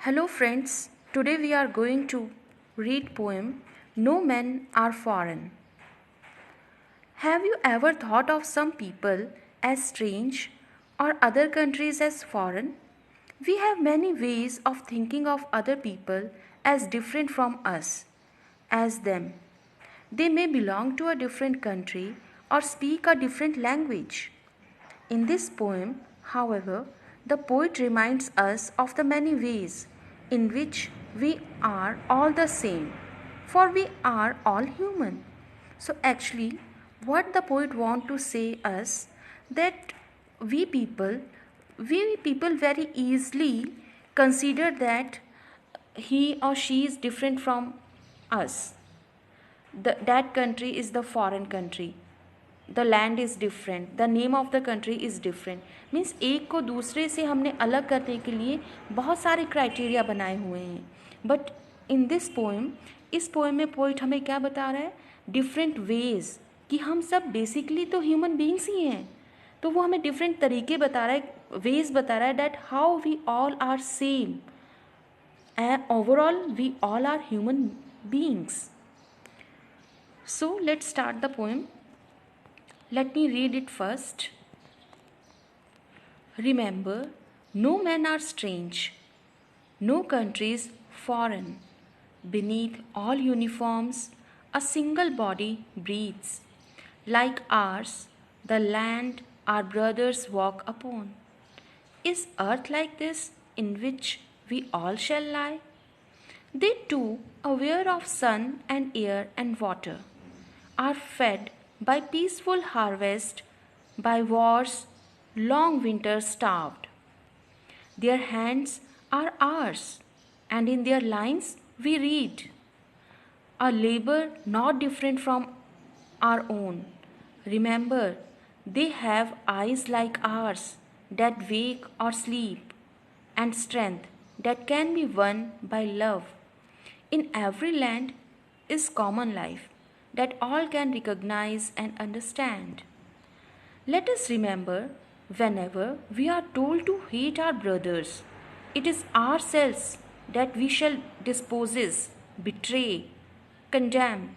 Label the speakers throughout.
Speaker 1: Hello friends, today we are going to read poem No Men Are Foreign. Have you ever thought of some people as strange or other countries as foreign? We have many ways of thinking of other people as different from us, as them. They may belong to a different country or speak a different language. In this poem, however, the poet reminds us of the many ways in which we are all the same, for we are all human. So actually, what the poet want to say us that we people we people very easily consider that he or she is different from us. That country is the foreign country, the land is different, the name of the country is different. Means एक को दूसरे से हमने अलग करने के लिए बहुत सारे क्राइटेरिया बनाए हुए हैं. बट इन दिस पोएम, इस पोएम में पोइट हमें क्या बता रहा है? डिफरेंट वेज, कि हम सब बेसिकली तो ह्यूमन बींग्स ही हैं. तो वो हमें डिफरेंट तरीके बता रहा है, वेज बता रहा है that how we all are same and overall we all are human beings. So let's start the poem. Let me read it first. Remember, no men are strange, no countries foreign. Beneath all uniforms, a single body breathes. Like ours, the land our brothers walk upon. Is earth like this in which we all shall lie? They too, aware of sun and air and water, are fed by peaceful harvest, by wars, long winters starved. Their hands are ours, and in their lines we read a labor not different from our own. Remember, they have eyes like ours that wake or sleep, and strength that can be won by love. In every land is common life that all can recognize and understand. Let us remember, whenever we are told to hate our brothers, it is ourselves that we shall dispose, betray, condemn.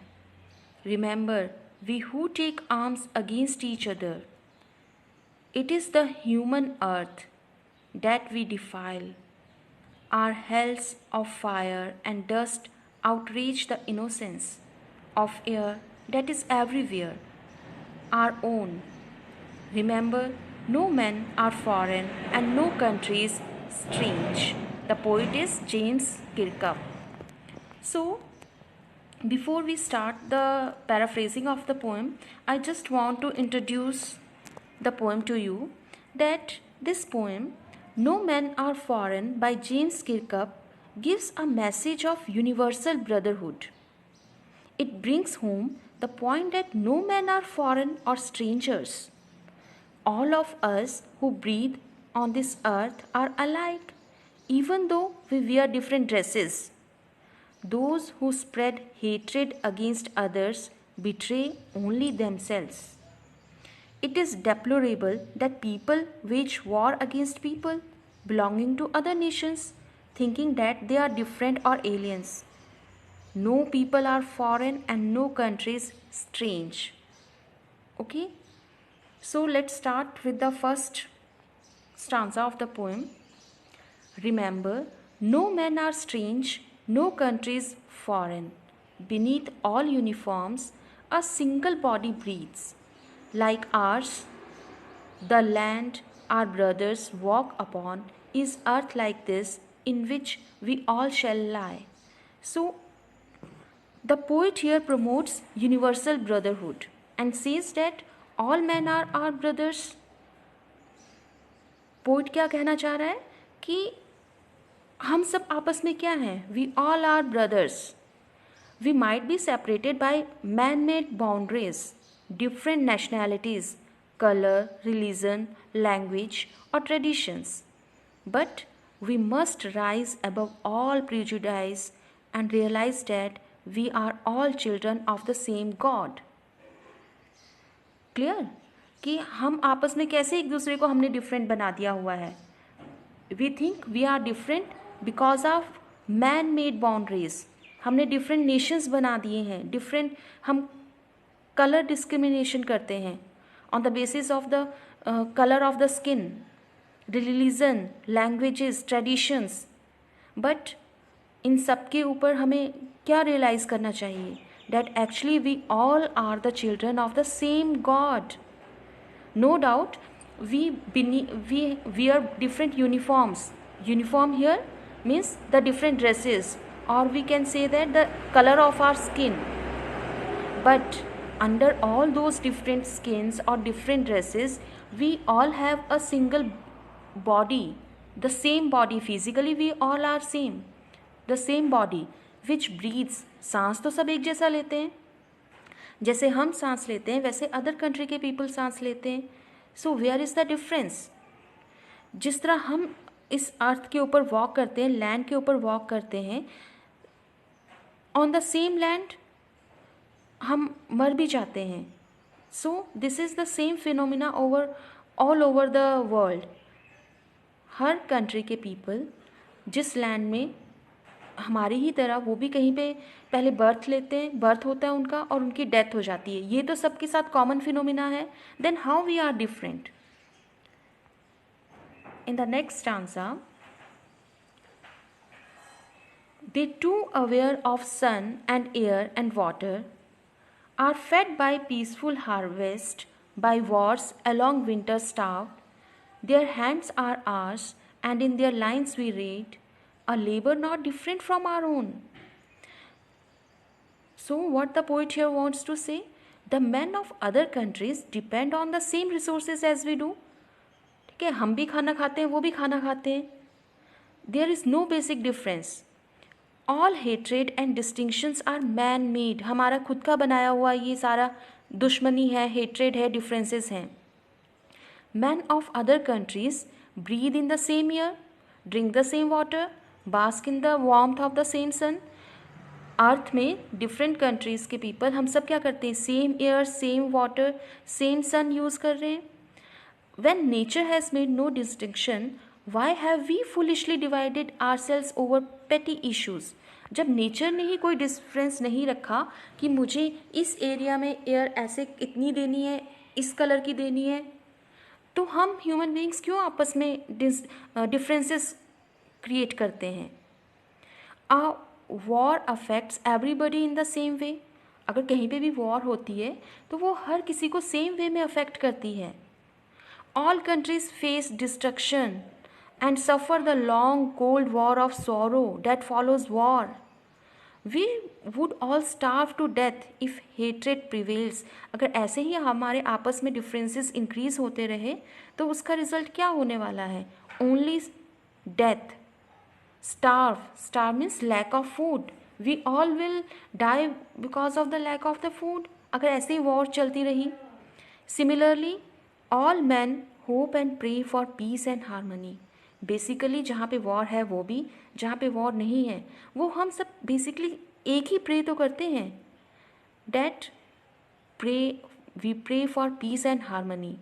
Speaker 1: Remember, we who take arms against each other, it is the human earth that we defile. Our hells of fire and dust outrage the innocence of air that is everywhere, our own. Remember, no men are foreign and no country is strange. The poet is James Kirkup. So, before we start the paraphrasing of the poem, I just want to introduce the poem to you. That this poem, No Men Are Foreign by James Kirkup, gives a message of universal brotherhood. It brings home the point that no men are foreign or strangers. All of us who breathe on this earth are alike, even though we wear different dresses. Those who spread hatred against others betray only themselves. It is deplorable that people wage war against people belonging to other nations, thinking that they are different or aliens. No people are foreign and no country is strange. Okay? So let's start with the first stanza of the poem. Remember, no men are strange, no country is foreign. Beneath all uniforms, a single body breathes. Like ours, the land our brothers walk upon is earth like this in which we all shall lie. So, the poet here promotes universal brotherhood and says that all men are our brothers. Poet क्या कहना चाह रहा है कि हम सब आपस में क्या हैं? We all are brothers. We might be separated by man made boundaries, different nationalities, color, religion, language, or traditions. But we must rise above all prejudice and realize that we are all children of the same God. Clear? कि हम आपस में कैसे एक दूसरे को हमने different बना दिया हुआ है. We think we are different because of man made boundaries, हमने डिफरेंट नेशंस बना दिए हैं, डिफरेंट हम कलर डिस्क्रिमिनेशन करते हैं on the basis of the colour of the skin, religion, languages, traditions. But इन सब के ऊपर हमें क्या रियलाइज़ करना चाहिए, that actually we all are the children of the same God. No doubt we wear different uniforms. Uniform here means the different dresses, or we can say that the color of our skin. But under all those different skins or different dresses, we all have a single body, the same body. Physically we all are same, the same body which breathes. सांस तो सब एक जैसा लेते हैं, जैसे हम सांस लेते हैं वैसे अदर कंट्री के पीपल सांस लेते हैं. So where is the difference? जिस तरह हम इस अर्थ के ऊपर वॉक करते हैं, लैंड के ऊपर वॉक करते हैं, ऑन द सेम लैंड हम मर भी जाते हैं. सो this is the same phenomena over all over the world. Her country के पीपल जिस लैंड में हमारी ही तरह वो भी कहीं पे पहले बर्थ लेते हैं, बर्थ होता है उनका और उनकी डेथ हो जाती है. ये तो सबके साथ कॉमन फिनोमिना है. Then how we are different? In the next stanza, they too aware of sun and air and water are fed by peaceful harvest, by wars along winter starved. Their hands are ours, and in their lines we read, a labor not different from our own. So what the poet here wants to say, the men of other countries depend on the same resources as we do. ठीक है, हम भी खाना खाते हैं, वो भी खाना खाते हैं. There is no basic difference. All hatred and distinctions are man made. हमारा खुद का बनाया हुआ ये सारा दुश्मनी है, hatred है, differences हैं. Men of other countries breathe in the same air, drink the same water, bask in the warmth of the same sun. अर्थ में डिफरेंट कंट्रीज़ के पीपल हम सब क्या करते हैं? Same air, same water, same sun use कर रहे हैं. When nature has made no distinction, why have we foolishly divided ourselves over petty issues? जब नेचर ने ही कोई डिफरेंस नहीं रखा कि मुझे इस एरिया में एयर ऐसे इतनी देनी है, इस कलर की देनी है, तो हम ह्यूमन बीइंग्स क्यों आपस में डिफरेंसेस क्रिएट करते हैं? A war affects everybody in the same way. अगर कहीं पे भी वॉर होती है तो वो हर किसी को सेम वे में अफेक्ट करती है. All countries face destruction and suffer the long cold war of sorrow that follows war. We would all starve to death if hatred prevails. अगर ऐसे ही हमारे आपस में differences increase होते रहे तो उसका result क्या होने वाला है? Only death. Starve. Starve means lack of food. We all will die because of the lack of the food. अगर ऐसे ही war चलती रही. Similarly, all men hope and pray for peace and harmony. Basically जहाँ पे war है वो भी, जहाँ पे वॉर नहीं है वो हम सब बेसिकली एक ही प्रे तो करते हैं. That pray, we pray for peace and harmony.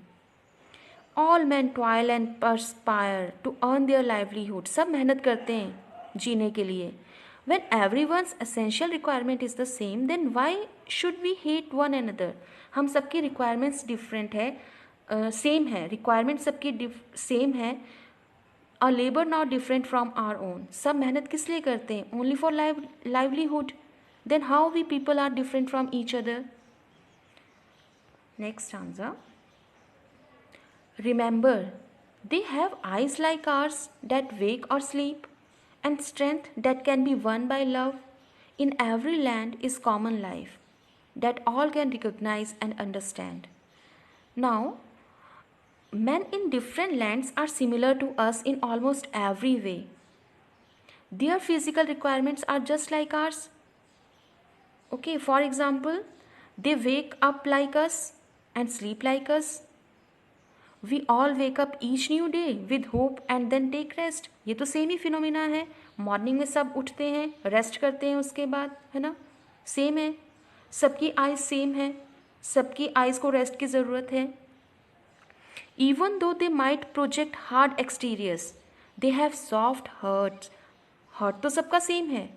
Speaker 1: All man toil and perspire to earn their livelihood. सब मेहनत करते हैं जीने के लिए. When everyone's essential requirement is the same, then why should we hate one another? हम सबकी requirements different है, सेम है, रिक्वायरमेंट सबकी सेम है. A labour not different from our own. सब मेहनत किस लिए करते हैं? Only for livelihood. Then how we people are different from each other? Next answer, remember they have eyes like ours that wake or sleep, and strength that can be won by love. In every land is common life that all can recognise and understand. Now men in different lands are similar to us in almost every way. Their physical requirements are just like ours. Okay, for example, they wake up like us and sleep like us. We all wake up each new day with hope and then take rest. ये तो same ही phenomena है. Morning में सब उठते हैं, rest करते हैं उसके बाद, है ना? सेम है. सबकी आइज़ सेम है, सबकी आइज़ को रेस्ट की ज़रूरत है. Even though they might project hard exteriors, they have soft hearts hurt तो सबका सेम है,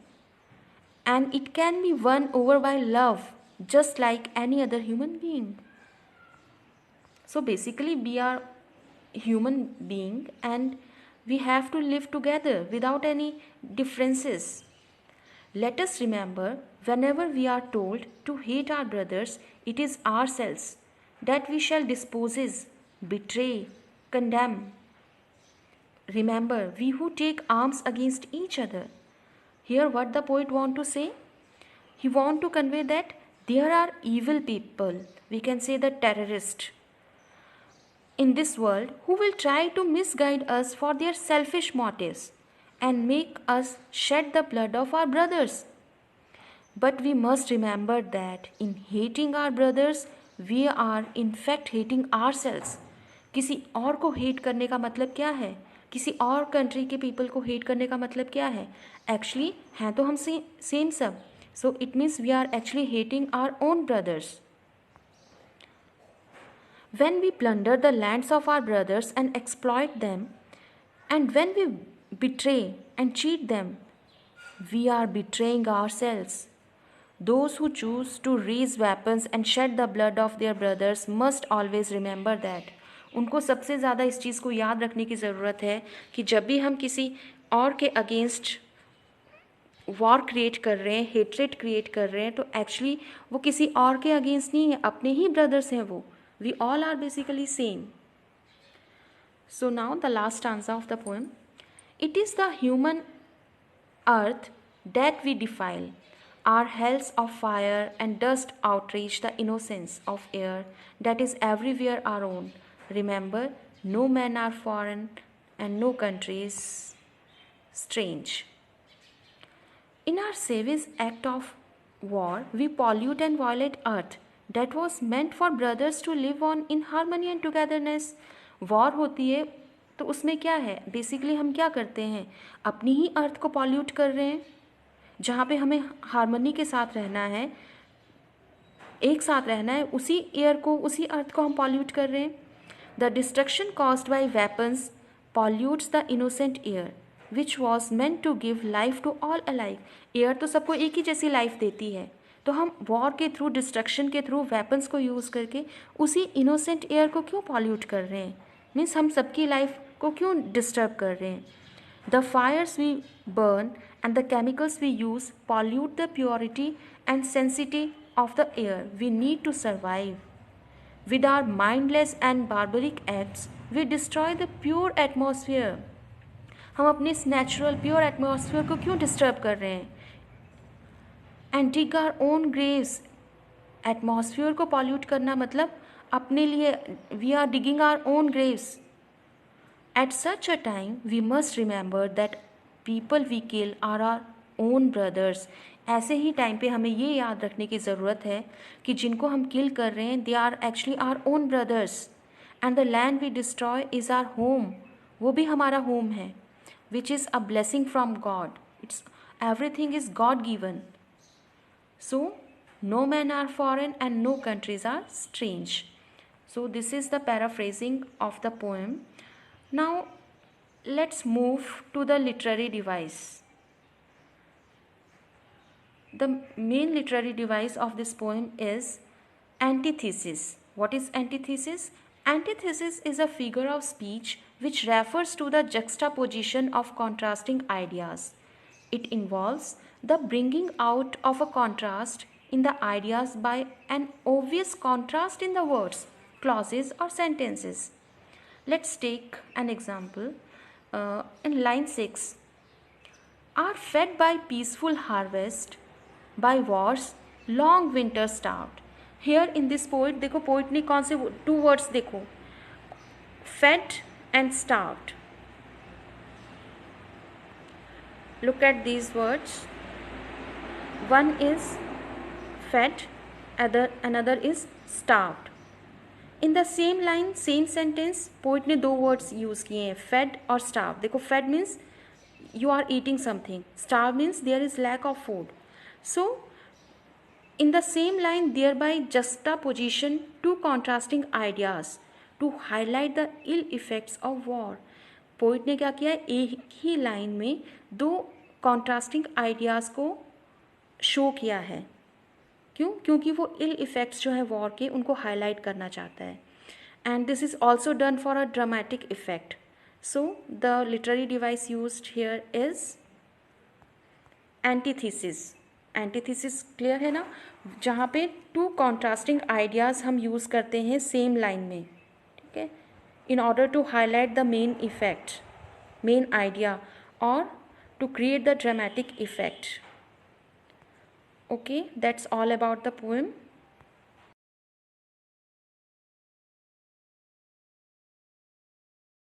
Speaker 1: and it can be won over by love just like any other human being. So basically we are human being and we have to live together without any differences. Let us remember, whenever we are told to hate our brothers, it is ourselves that we shall dispose, betray, condemn. Remember, we who take arms against each other. Here what the poet want to say? He want to convey that there are evil people, we can say the terrorist, in this world who will try to misguide us for their selfish motives and make us shed the blood of our brothers. But we must remember that in hating our brothers, we are in fact hating ourselves. किसी और को hate करने का मतलब क्या है? किसी और कंट्री के पीपल को हेट करने का मतलब क्या है? एक्चुअली हैं तो हम सेम सब. So it means we are actually hating our own brothers. When we plunder the lands of our brothers and exploit them, and when we betray and cheat them, we are betraying ourselves. Those who choose to raise weapons and shed the blood of their brothers must always remember that. उनको सबसे ज़्यादा इस चीज़ को याद रखने की ज़रूरत है कि जब भी हम किसी और के अगेंस्ट वॉर क्रिएट कर रहे हैं, हेट्रेट क्रिएट कर रहे हैं, तो एक्चुअली वो किसी और के अगेंस्ट नहीं है, अपने ही ब्रदर्स हैं वो. We all are basically same. So now the last stanza of the poem. It is the human earth that we defile. Our hells of fire and dust outrage the innocence of air that is everywhere our own. Remember, no men are foreign and no country is strange. In our savage act of war, we pollute and violate earth that was meant for brothers to live on in harmony and togetherness. War होती है तो उसमें क्या है? Basically हम क्या करते हैं? अपनी ही अर्थ को पॉल्यूट कर रहे हैं, जहाँ पे हमें हारमोनी के साथ रहना है, एक साथ रहना है, उसी एयर को, उसी अर्थ को हम पॉल्यूट कर रहे हैं. The destruction caused by weapons pollutes the innocent air which was meant to give life to all alike. Air तो सबको एक ही जैसी लाइफ देती है, तो हम वॉर के थ्रू, डिस्ट्रक्शन के थ्रू, वेपन्स को यूज़ करके उसी इनोसेंट एयर को क्यों पॉल्यूट कर रहे हैं? मीन्स हम सबकी लाइफ को क्यों डिस्टर्ब कर रहे हैं? The fires we burn and the chemicals we use pollute the purity and sanctity of the air we need to survive. With our mindless and barbaric acts, we destroy the pure atmosphere. हम अपने इस natural pure atmosphere को क्यों disturb कर रहे हैं? And dig our own graves. Atmosphere को pollute करना मतलब अपने लिए we are digging our own graves. At such a time we must remember that people we kill are our own brothers. ऐसे ही टाइम पे हमें ये याद रखने की ज़रूरत है कि जिनको हम किल कर रहे हैं they are actually our own brothers. And the land we destroy is our home. वो भी हमारा होम है, which is a blessing from God. It's everything is God given. So no man are foreign and no countries are strange. So this is the paraphrasing of the poem. Now let's move to the literary device. The main literary device of this poem is antithesis. What is antithesis? Antithesis is a figure of speech which refers to the juxtaposition of contrasting ideas. It involves the bringing out of a contrast in the ideas by an obvious contrast in the words, clauses or sentences. Let's take an example. In line 6, are fed by peaceful harvest, by wars long winter starved. Here in this poet, देखो poet ने कौन से two words देखो, fed and starved. Look at these words. One is fed, another is starved. In the same line, same sentence, poet ने दो words use किए हैं, fed और starved. देखो fed means you are eating something, starved means there is lack of food. So, in the same line, thereby juxtaposition two contrasting ideas to highlight the ill effects of war. Poet ने क्या किया है? एक ही line में दो contrasting ideas को show किया है। क्यों? क्योंकि वो इल इफ़ेक्ट्स जो है वॉर के उनको हाईलाइट करना चाहता है। And this is also done for a dramatic effect. So the literary device used here is antithesis. Antithesis clear है ना, जहाँ पे टू कॉन्ट्रास्टिंग आइडियाज़ हम यूज़ करते हैं सेम लाइन में, ठीक है, in order to highlight the main effect, main idea, or to create the dramatic effect. Okay, that's all about the poem.